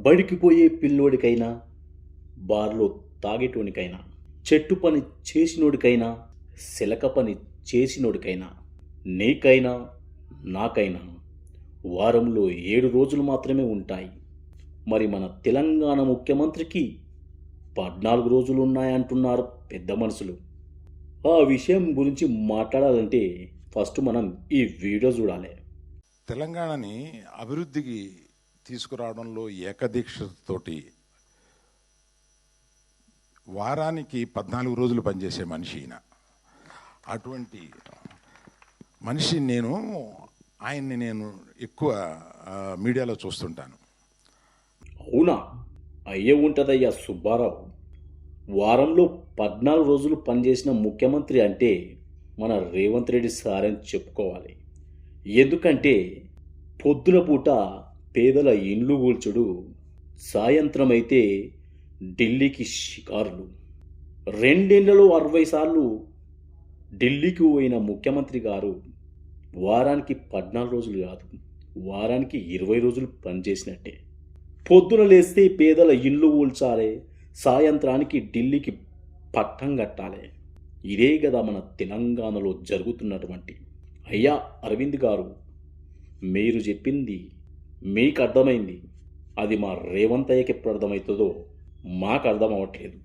బడికి పోయే పిల్లోడికైనా, బార్లో తాగేటోనికైనా, చెట్టు పని చేసినోడికైనా, శిలక పని చేసినోడికైనా, నీకైనా నాకైనా వారంలో 7 రోజులు మాత్రమే ఉంటాయి. మరి మన తెలంగాణ ముఖ్యమంత్రికి 14 రోజులు ఉన్నాయంటున్నారు పెద్ద మనుషులు. ఆ విషయం గురించి మాట్లాడాలంటే ఫస్ట్ మనం ఈ వీడియో చూడాలి. తెలంగాణని అభివృద్ధికి తీసుకురావడంలో ఏకదీక్షతోటి వారానికి 14 రోజులు పనిచేసే మనిషి ఈయన. అటువంటి మనిషి ఆయన్ని నేను ఎక్కువ మీడియాలో చూస్తుంటాను. అవునా? అయ్యే ఉంటుందయ్యా సుబ్బారావు. వారంలో 14 రోజులు పనిచేసిన ముఖ్యమంత్రి అంటే మన రేవంత్ రెడ్డి సార్ అని చెప్పుకోవాలి. ఎందుకంటే పొద్దున పూట పేదల ఇండ్లు కూల్చుడు, సాయంత్రం అయితే ఢిల్లీకి షికారులు. 2 ఏళ్లలో 60 సార్లు ఢిల్లీకి పోయిన ముఖ్యమంత్రి గారు వారానికి 14 రోజులు కాదు, వారానికి 20 రోజులు పనిచేసినట్టే. పొద్దున లేస్తే పేదల ఇండ్లు కూల్చాలి, సాయంత్రానికి ఢిల్లీకి పట్టం కట్టాలి. ఇదే కదా మన తెలంగాణలో జరుగుతున్నటువంటి. అయ్యా అరవింద్ గారు, మీరు చెప్పింది మీకు అర్థమైంది. అది మా రేవంత్ అయ్యకి ఎప్పుడు అర్థమవుతుందో మాకు అర్థం అవ్వట్లేదు.